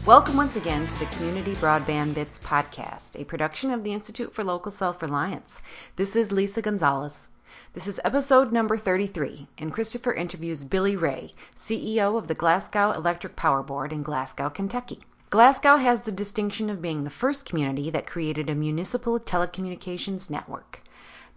Welcome once again to the Community Broadband Bits podcast, a production of the Institute for Local Self-Reliance. This is Lisa Gonzalez. This is episode number 33, and Christopher interviews Billy Ray, CEO of the Glasgow Electric Power Board in Glasgow, Kentucky. Glasgow has the distinction of being the first community that created a municipal telecommunications network.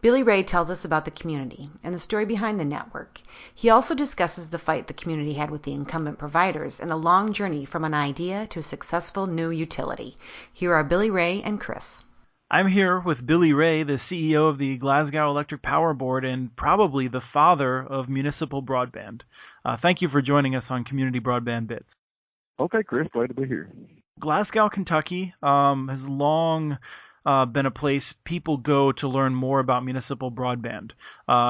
Billy Ray tells us about the community and the story behind the network. He also discusses the fight the community had with the incumbent providers and the long journey from an idea to a successful new utility. Here are Billy Ray and Chris. I'm here with Billy Ray, the CEO of the Glasgow Electric Power Board and probably the father of municipal broadband. Thank you for joining us on Community Broadband Bits. Okay, Chris, glad to be here. Glasgow, Kentucky has long been a place people go to learn more about municipal broadband.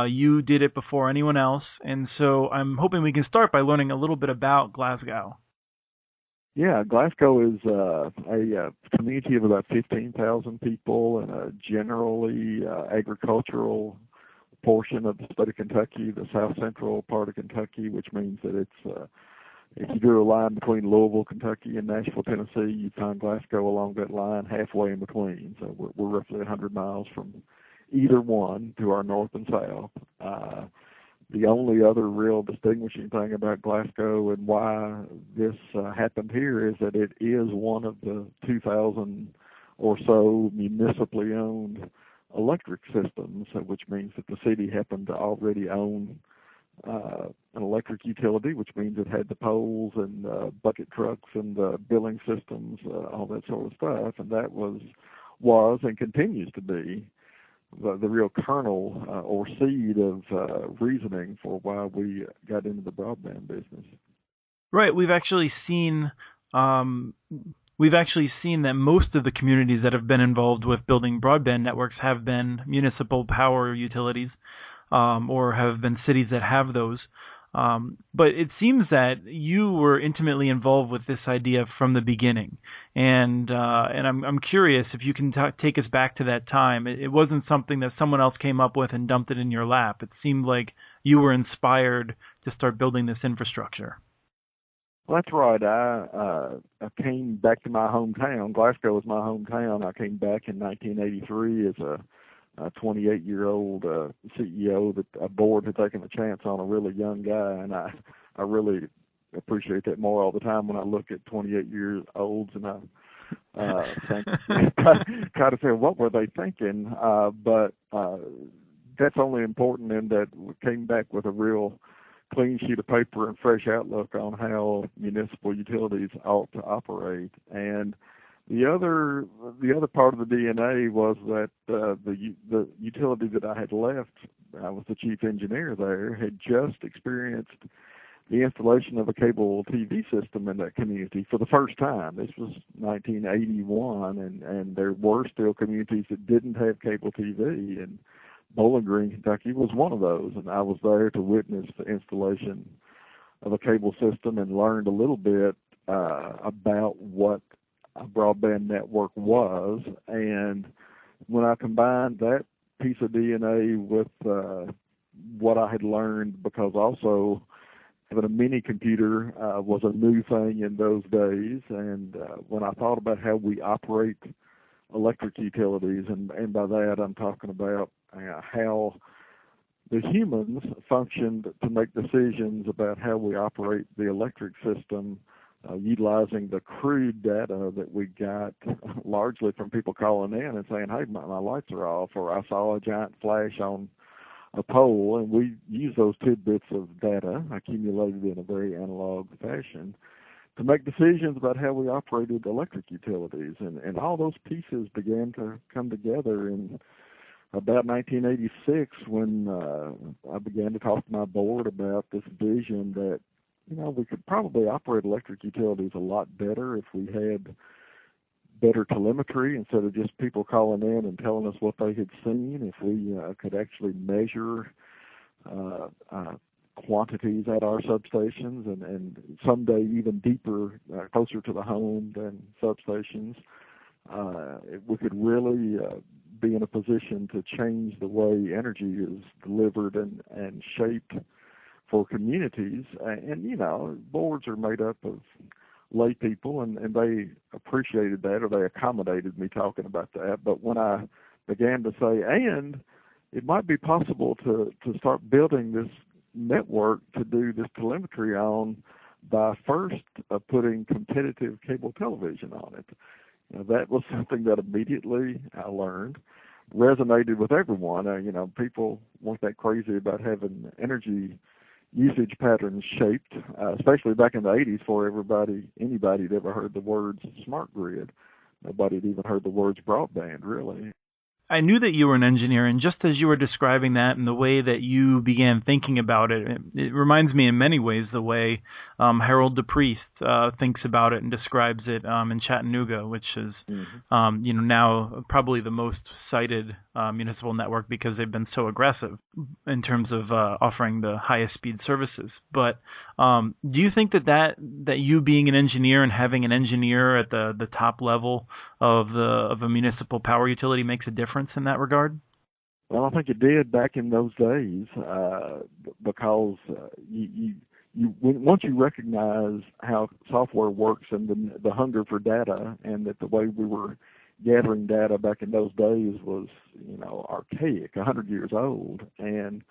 You did it before anyone else, and so I'm hoping we can start by learning a little bit about Glasgow. Yeah, Glasgow is a community of about 15,000 people in a generally agricultural portion of the state of Kentucky, the south central part of Kentucky, which means that it's if you drew a line between Louisville, Kentucky, and Nashville, Tennessee, you'd find Glasgow along that line halfway in between. So we're roughly 100 miles from either one to our north and south. The only other real distinguishing thing about Glasgow and why this happened here is that it is one of the 2,000 or so municipally owned electric systems, which means that the city happened to already own an electric utility, which means it had the poles and bucket trucks and billing systems, all that sort of stuff. And that was and continues to be the real kernel or seed of reasoning for why we got into the broadband business. Right. We've actually seen that most of the communities that have been involved with building broadband networks have been municipal power utilities. Or have been cities that have those. But it seems that you were intimately involved with this idea from the beginning. And I'm curious if you can take us back to that time. It wasn't something that someone else came up with and dumped it in your lap. It seemed like you were inspired to start building this infrastructure. Well, that's right. I came back to my hometown. Glasgow was my hometown. I came back in 1983 as a 28-year-old CEO that a board had taken a chance on a really young guy, and I really appreciate that more all the time when I look at 28-year-olds and I think try to say what were they thinking, but that's only important in that we came back with a real clean sheet of paper and fresh outlook on how municipal utilities ought to operate. And the other part of the DNA was that the utility that I had left, I was the chief engineer there, had just experienced the installation of a cable TV system in that community for the first time. This was 1981, and there were still communities that didn't have cable TV, and Bowling Green, Kentucky was one of those. And I was there to witness the installation of a cable system and learned a little bit about what a broadband network was. And when I combined that piece of DNA with what I had learned, because also having a mini computer was a new thing in those days, and when I thought about how we operate electric utilities, and by that I'm talking about how the humans functioned to make decisions about how we operate the electric system, utilizing the crude data that we got largely from people calling in and saying, hey, my lights are off, or I saw a giant flash on a pole, and we use those tidbits of data accumulated in a very analog fashion to make decisions about how we operated electric utilities. And all those pieces began to come together in about 1986 when I began to talk to my board about this vision that we could probably operate electric utilities a lot better if we had better telemetry instead of just people calling in and telling us what they had seen. If we could actually measure quantities at our substations and someday even deeper, closer to the home than substations, we could really be in a position to change the way energy is delivered and shaped for communities. And boards are made up of lay people, and they appreciated that, or they accommodated me talking about that. But when I began to say, and it might be possible to start building this network to do this telemetry on by first putting competitive cable television on it. That was something that immediately I learned resonated with everyone. People weren't that crazy about having energy usage patterns shaped, especially back in the 80s before anybody had ever heard the words smart grid. Nobody had even heard the words broadband, really. I knew that you were an engineer, and just as you were describing that and the way that you began thinking about it, it reminds me in many ways the way Harold DePriest thinks about it and describes it in Chattanooga, which is now probably the most cited municipal network because they've been so aggressive in terms of offering the highest speed services. But do you think that you being an engineer and having an engineer at the top level of a municipal power utility makes a difference in that regard? Well, I think it did back in those days, because once you recognize how software works and the hunger for data, and that the way we were gathering data back in those days was, archaic, 100 years old, and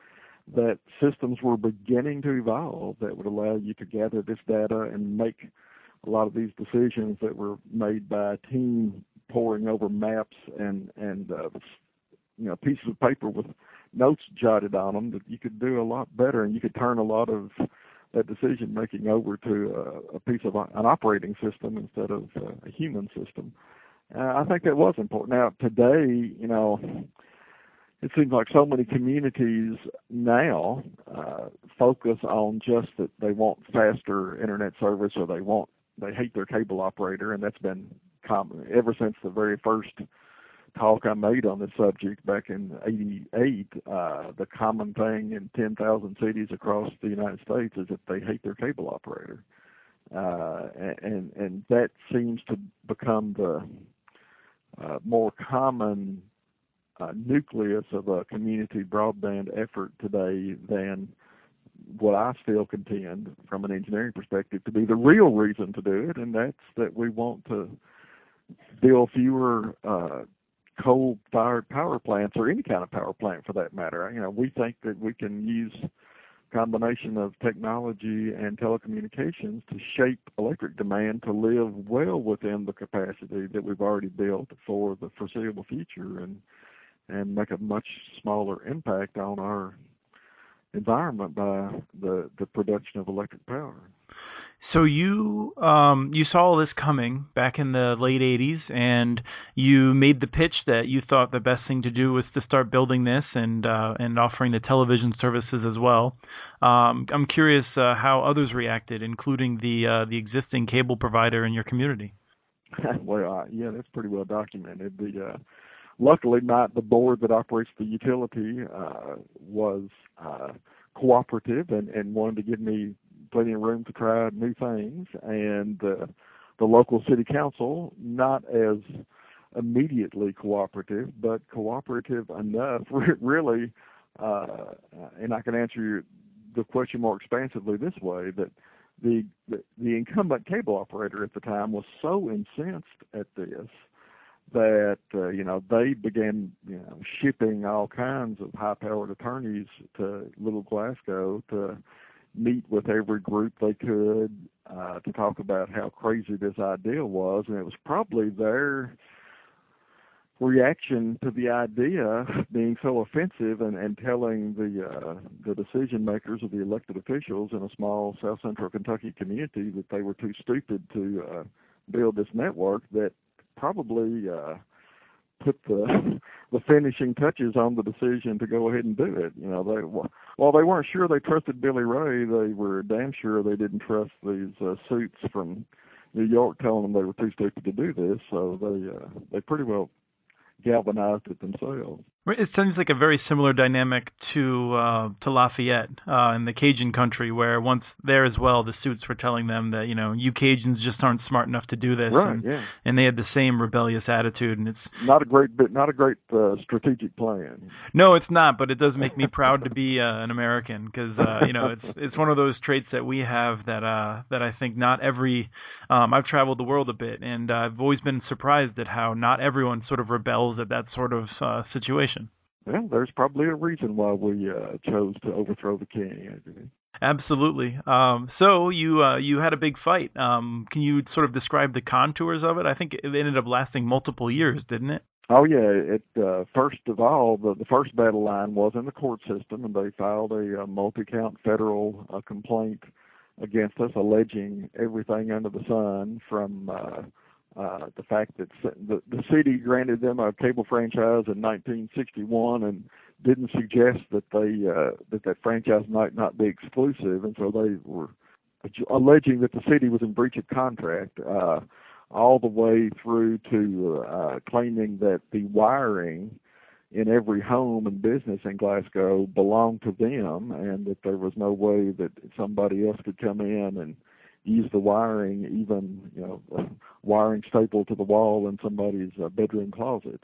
that systems were beginning to evolve that would allow you to gather this data and make a lot of these decisions that were made by a team poring over maps and pieces of paper with notes jotted on them, that you could do a lot better, and you could turn a lot of that decision making over to a piece of an operating system instead of a human system. I think that was important. Now today, it seems like so many communities now focus on just that they want faster internet service, or they hate their cable operator, and that's been common ever since the very first talk I made on this subject back in '88. The common thing in 10,000 cities across the United States is that they hate their cable operator, and that seems to become the more common nucleus of a community broadband effort today than what I still contend from an engineering perspective to be the real reason to do it, and that's that we want to build fewer coal-fired power plants, or any kind of power plant for that matter. We think that we can use a combination of technology and telecommunications to shape electric demand to live well within the capacity that we've already built for the foreseeable future, and make a much smaller impact on our environment by the production of electric power. So you saw all this coming back in the late 80s, and you made the pitch that you thought the best thing to do was to start building this and offering the television services as well. I'm curious how others reacted, including the existing cable provider in your community. Well, yeah, that's pretty well documented. Luckily, the board that operates the utility was cooperative and wanted to give me plenty of room to try new things, and the local city council, not as immediately cooperative, but cooperative enough, really, and I can answer the question more expansively this way, that the incumbent cable operator at the time was so incensed at this that they began shipping all kinds of high-powered attorneys to Little Glasgow to meet with every group they could to talk about how crazy this idea was, and it was probably their reaction to the idea being so offensive and telling the decision makers or the elected officials in a small South Central Kentucky community that they were too stupid to build this network, that probably put the finishing touches on the decision to go ahead and do it. While they weren't sure they trusted Billy Ray, they were damn sure they didn't trust these suits from New York telling them they were too stupid to do this. So they pretty well galvanized it themselves. It sounds like a very similar dynamic to Lafayette in the Cajun country, where once there as well, the suits were telling them that you Cajuns just aren't smart enough to do this, right? Yeah, and they had the same rebellious attitude, and it's not a great strategic plan. no, it's not, but it does make me proud to be an American because it's one of those traits that we have that I think not every I've traveled the world a bit, and I've always been surprised at how not everyone sort of rebels at that sort of situation. Well, there's probably a reason why we chose to overthrow the king. Absolutely. So you had a big fight. Can you sort of describe the contours of it? I think it ended up lasting multiple years, didn't it? Oh yeah. First of all, the first battle line was in the court system, and they filed a multi-count federal complaint against us, alleging everything under the sun, from the fact that the city granted them a cable franchise in 1961 and didn't suggest that that franchise might not be exclusive, and so they were alleging that the city was in breach of contract, all the way through to claiming that the wiring in every home and business in Glasgow belonged to them, and that there was no way that somebody else could come in and use the wiring, even wiring stapled to the wall in somebody's bedroom closet.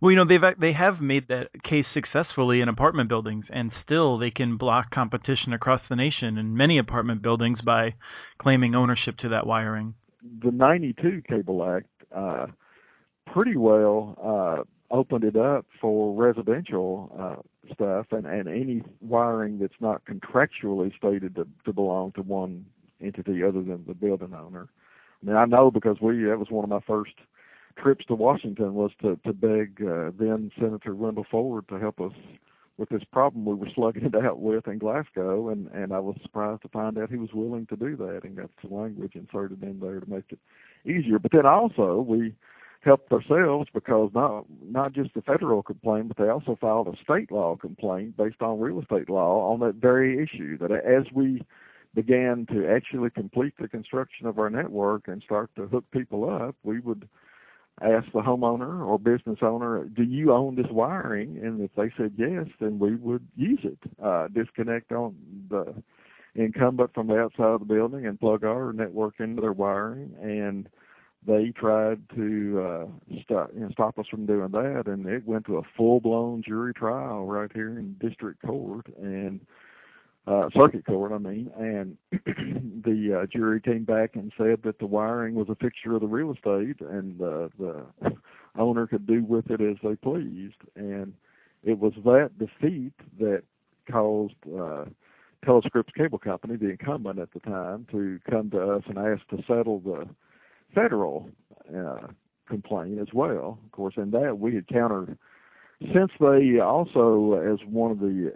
Well, they have made that case successfully in apartment buildings, and still they can block competition across the nation in many apartment buildings by claiming ownership to that wiring. The 92 Cable Act pretty well opened it up for residential stuff and any wiring that's not contractually stated to belong to one entity other than the building owner. I mean, I know because that was one of my first trips to Washington, was to beg then Senator Wendell Ford to help us with this problem we were slugging it out with in Glasgow, and I was surprised to find out he was willing to do that and got some language inserted in there to make it easier. But then also we helped ourselves because not just the federal complaint, but they also filed a state law complaint based on real estate law on that very issue, that as we began to actually complete the construction of our network and start to hook people up, we would ask the homeowner or business owner, do you own this wiring? And if they said yes, then we would use it, disconnect on the incumbent from the outside of the building and plug our network into their wiring. And they tried to stop us from doing that, and it went to a full-blown jury trial right here in district court and circuit court, and the jury came back and said that the wiring was a fixture of the real estate, and the owner could do with it as they pleased. And it was that defeat that caused Telescripts Cable Company, the incumbent at the time, to come to us and ask to settle the federal complaint as well. Of course, in that we had countered, since they also, as one of the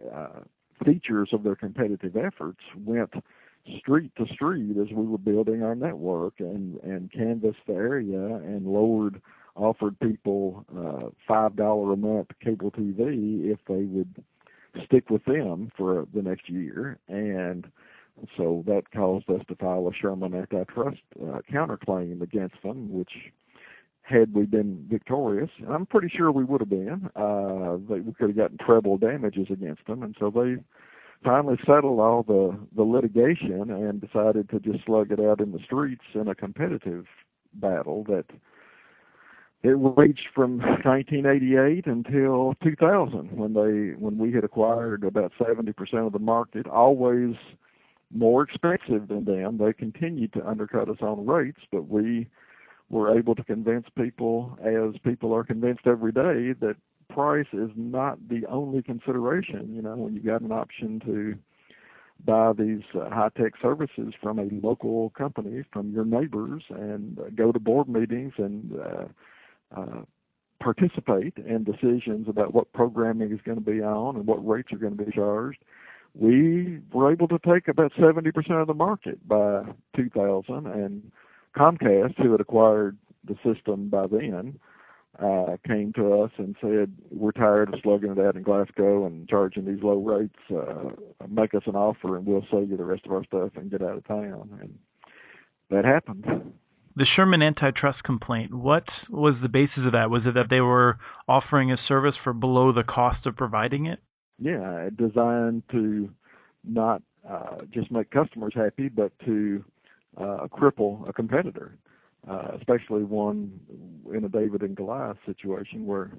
features of their competitive efforts, went street to street as we were building our network and canvassed the area and offered people $5 a month cable TV if they would stick with them for the next year. And so that caused us to file a Sherman antitrust counterclaim against them, which, had we been victorious, and I'm pretty sure we would have been, we could have gotten treble damages against them. And so they finally settled all the litigation and decided to just slug it out in the streets in a competitive battle that it raged from 1988 until 2000, when we had acquired about 70% of the market, always more expensive than them. They continued to undercut us on rates, but we were able to convince people, as people are convinced every day, that price is not the only consideration. When you got an option to buy these high-tech services from a local company, from your neighbors, and go to board meetings and participate in decisions about what programming is going to be on and what rates are going to be charged, we were able to take about 70% of the market by 2000, and Comcast, who had acquired the system by then, came to us and said, we're tired of slugging it out in Glasgow and charging these low rates. Make us an offer and we'll sell you the rest of our stuff and get out of town. And that happened. The Sherman antitrust complaint, what was the basis of that? Was it that they were offering a service for below the cost of providing it? Yeah, designed to not just make customers happy, but to cripple a competitor, especially one in a David and Goliath situation where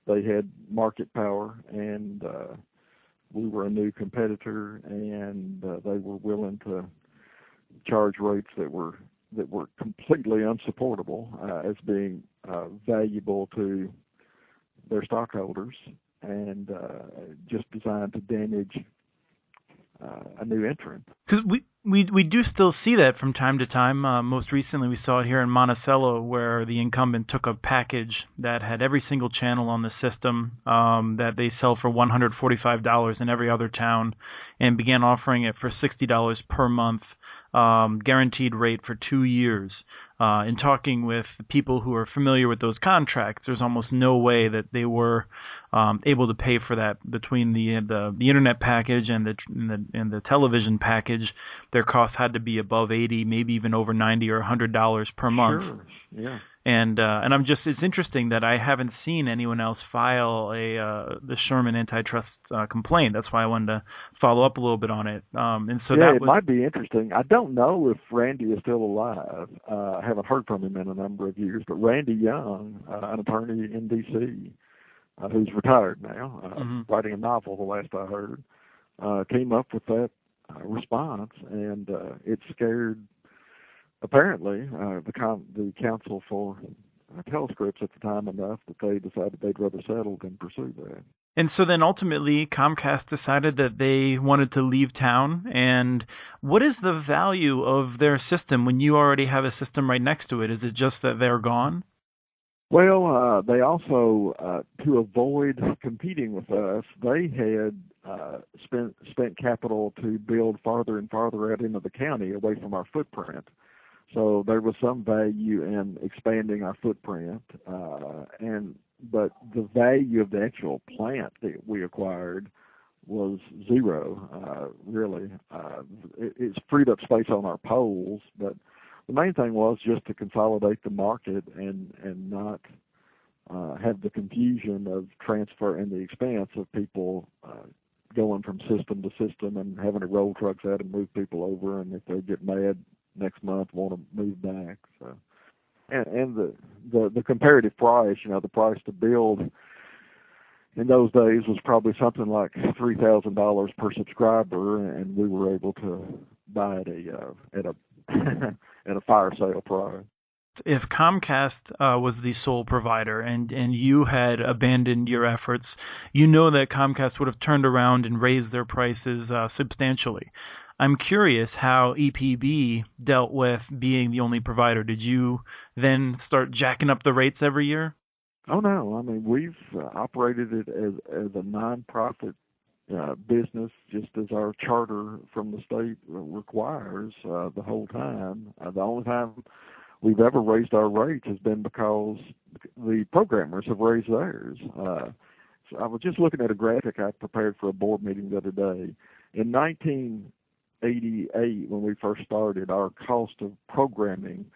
they had market power and we were a new competitor, and they were willing to charge rates that were completely unsupportable as being valuable to their stockholders, and just designed to damage a new entrant. Because we do still see that from time to time. Most recently, we saw it here in Monticello, where the incumbent took a package that had every single channel on the system that they sell for $145 in every other town, and began offering it for $60 per month, guaranteed rate for 2 years. In talking with people who are familiar with those contracts, there's almost no way that they were able to pay for that between the internet package and the television package. Their costs had to be above $80, maybe even over $90 or $100 per month. Sure. Yeah. And it's interesting that I haven't seen anyone else file the Sherman antitrust complaint. That's why I wanted to follow up a little bit on it. And so it might be interesting. I don't know if Randy is still alive. I haven't heard from him in a number of years, but Randy Young, an attorney in D.C., who's retired now, writing a novel, the last I heard, came up with that response, and it scared, apparently, the counsel for Telescripts at the time enough that they decided they'd rather settle than pursue that. And so then ultimately Comcast decided that they wanted to leave town. And what is the value of their system when you already have a system right next to it? Is it just that they're gone? Well, they also, to avoid competing with us, they had spent capital to build farther and farther out into the county away from our footprint. So there was some value in expanding our footprint, but the value of the actual plant that we acquired was zero, really. It's freed up space on our poles, but the main thing was just to consolidate the market and not have the confusion of transfer and the expense of people going from system to system and having to roll trucks out and move people over, and if they get mad next month, want to move back. So, and the comparative price, the price to build in those days was probably something like $3,000 per subscriber, and we were able to buy it at a fire sale price. If Comcast was the sole provider and you had abandoned your efforts, that Comcast would have turned around and raised their prices substantially. I'm curious how EPB dealt with being the only provider. Did you then start jacking up the rates every year? Oh, no. I mean, we've operated it as a nonprofit business, just as our charter from the state requires the whole time. The only time we've ever raised our rates has been because the programmers have raised theirs. So I was just looking at a graphic I prepared for a board meeting the other day. In 1988, when we first started, our cost of programming,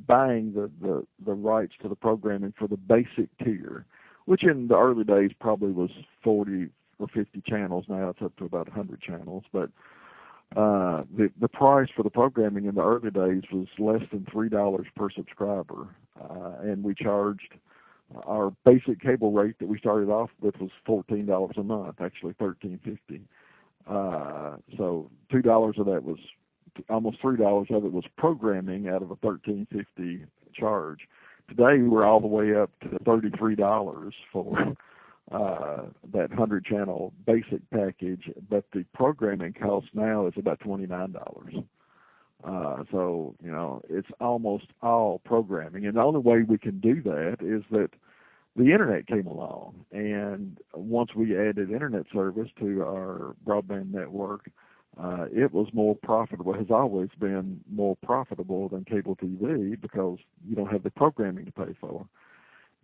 buying the rights to the programming for the basic tier, which in the early days probably was 40 or 50 channels. Now it's up to about 100 channels. But the price for the programming in the early days was less than $3 per subscriber, and we charged our basic cable rate that we started off with was $14 a month, actually $13.50. So $2 of that was almost $3 of it was programming out of a $13.50 charge. Today we're all the way up to $33 for that 100-channel basic package, but the programming cost now is about $29. So it's almost all programming, and the only way we can do that is that the internet came along, and once we added internet service to our broadband network, it was more profitable, has always been more profitable than cable TV because you don't have the programming to pay for.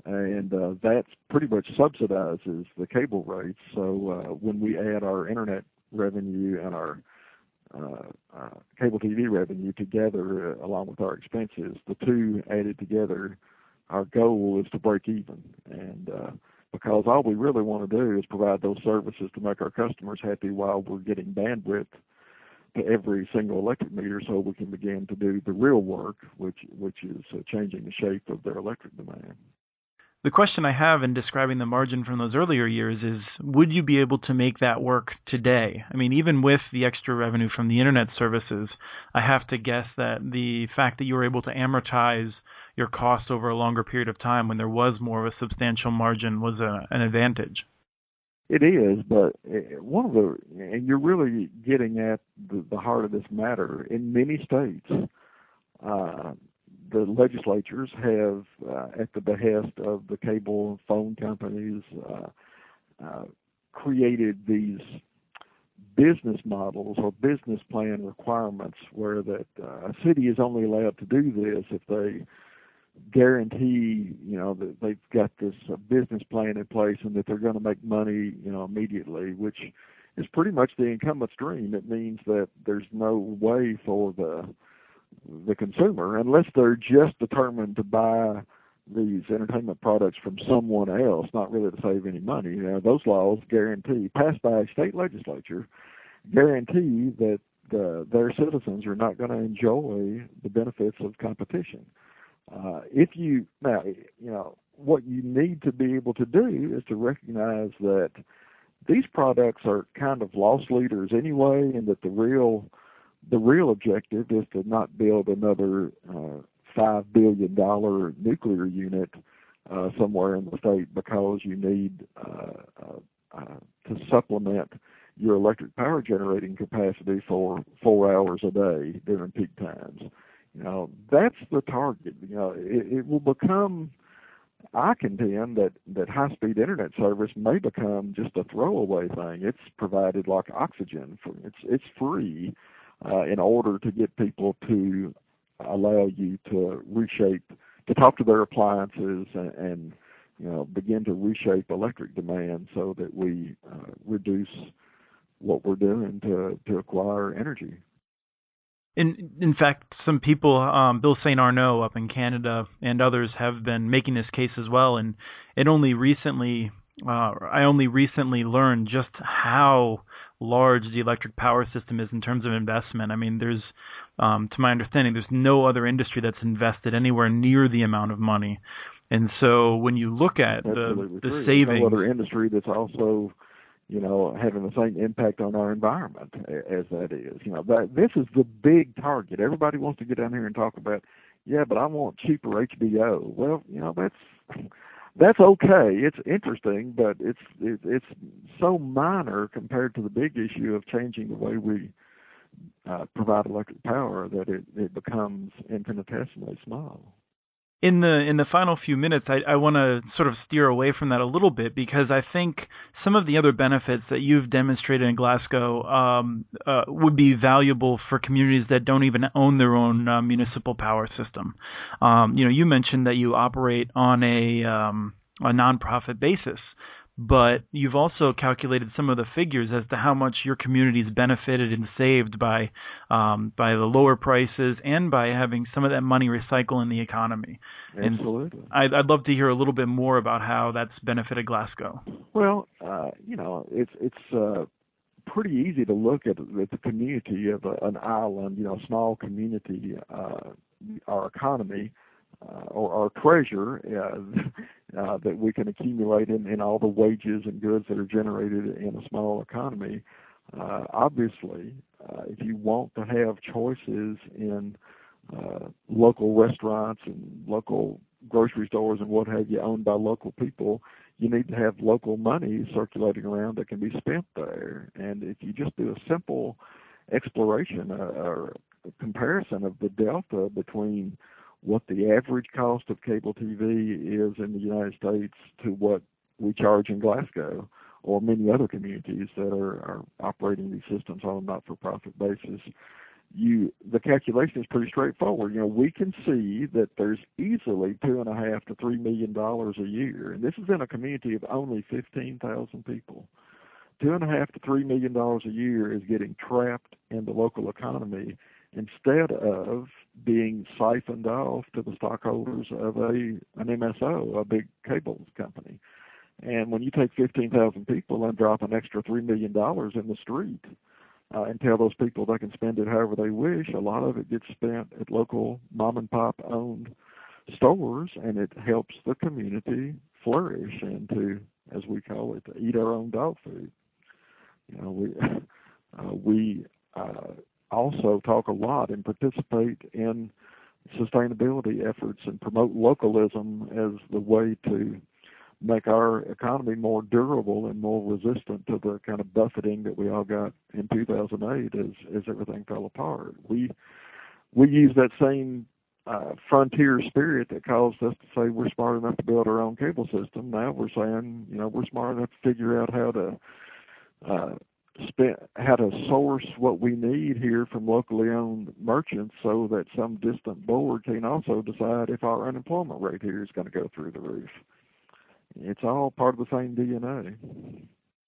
And that's pretty much subsidizes the cable rates. So when we add our internet revenue and our cable TV revenue together, along with our expenses, the two added together, our goal is to break even. And because all we really want to do is provide those services to make our customers happy while we're getting bandwidth to every single electric meter, so we can begin to do the real work, which is changing the shape of their electric demand. The question I have in describing the margin from those earlier years is, would you be able to make that work today? I mean, even with the extra revenue from the internet services, I have to guess that the fact that you were able to amortize your costs over a longer period of time when there was more of a substantial margin was an advantage. It is, but and you're really getting at the heart of this matter. In many states, the legislatures have, at the behest of the cable and phone companies, created these business models or business plan requirements where that a city is only allowed to do this if they guarantee, that they've got this business plan in place and that they're going to make money, immediately, which is pretty much the incumbent's dream. It means that there's no way for the consumer, unless they're just determined to buy these entertainment products from someone else, not really to save any money. Those laws guarantee, passed by a state legislature, guarantee that their citizens are not going to enjoy the benefits of competition. What you need to be able to do is to recognize that these products are kind of loss leaders anyway, and that the real objective is to not build another $5 billion nuclear unit somewhere in the state because you need to supplement your electric power generating capacity for 4 hours a day during peak times. That's the target. It will become, I contend that high-speed internet service may become just a throwaway thing. It's provided like oxygen. It's free in order to get people to allow you to talk to their appliances and begin to reshape electric demand so that we reduce what we're doing to acquire energy. In fact, some people, Bill St. Arnaud up in Canada and others have been making this case as well. And I only recently learned just how large the electric power system is in terms of investment. I mean, there's, to my understanding, there's no other industry that's invested anywhere near the amount of money. And so when you look at the savings, no other industry that's also having the same impact on our environment as that is. This is the big target. Everybody wants to get down here and talk about, but I want cheaper HBO. Well, that's okay. It's interesting, but it's so minor compared to the big issue of changing the way we provide electric power that it becomes infinitesimally small. In the final few minutes, I want to sort of steer away from that a little bit, because I think some of the other benefits that you've demonstrated in Glasgow would be valuable for communities that don't even own their own municipal power system. You mentioned that you operate on a nonprofit basis, but you've also calculated some of the figures as to how much your community's benefited and saved by the lower prices and by having some of that money recycle in the economy. Absolutely. And I'd love to hear a little bit more about how that's benefited Glasgow. Well, it's pretty easy to look at the community of an island, small community, our economy, or our treasure that we can accumulate in all the wages and goods that are generated in a small economy. Obviously, if you want to have choices in local restaurants and local grocery stores and what have you owned by local people, you need to have local money circulating around that can be spent there. And if you just do a simple exploration or comparison of the delta between what the average cost of cable TV is in the United States to what we charge in Glasgow or many other communities that are operating these systems on a not-for-profit basis, the calculation is pretty straightforward. We can see that there's easily $2.5 to $3 million a year, and this is in a community of only 15,000 people. $2.5 to $3 million a year is getting trapped in the local economy instead of being siphoned off to the stockholders of an MSO, a big cable company. And when you take 15,000 people and drop an extra $3 million in the street and tell those people they can spend it however they wish, a lot of it gets spent at local mom and pop owned stores, and it helps the community flourish and to, as we call it, to eat our own dog food. You know, we also talk a lot and participate in sustainability efforts and promote localism as the way to make our economy more durable and more resistant to the kind of buffeting that we all got in 2008 as everything fell apart. We use that same frontier spirit that caused us to say we're smart enough to build our own cable system. Now we're saying, you know, we're smart enough to figure out how to source what we need here from locally owned merchants so that some distant board can also decide if our unemployment rate here is going to go through the roof. It's all part of the same DNA.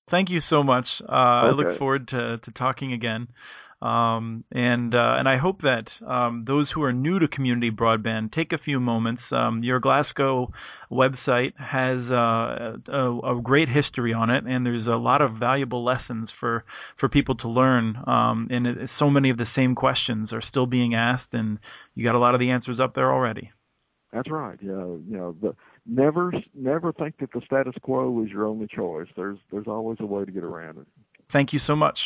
Thank you so much. Okay. I look forward to talking again. And I hope that those who are new to community broadband take a few moments. Your Glasgow website has a great history on it, and there's a lot of valuable lessons for people to learn. And so many of the same questions are still being asked, and you got a lot of the answers up there already. That's right. Never think that the status quo is your only choice. There's always a way to get around it. Thank you so much.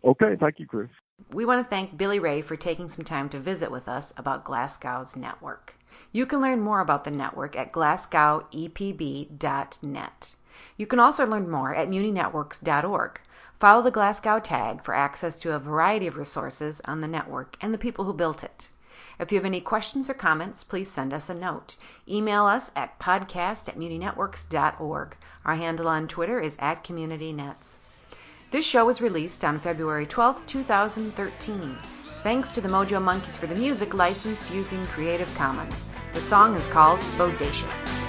Okay, thank you, Chris. We want to thank Billy Ray for taking some time to visit with us about Glasgow's network. You can learn more about the network at glasgowepb.net. You can also learn more at muninetworks.org. Follow the Glasgow tag for access to a variety of resources on the network and the people who built it. If you have any questions or comments, please send us a note. Email us at podcast@muninetworks.org. Our handle on Twitter is @CommunityNets. This show was released on February 12, 2013. Thanks to the Mojo Monkeys for the music licensed using Creative Commons. The song is called Bodacious.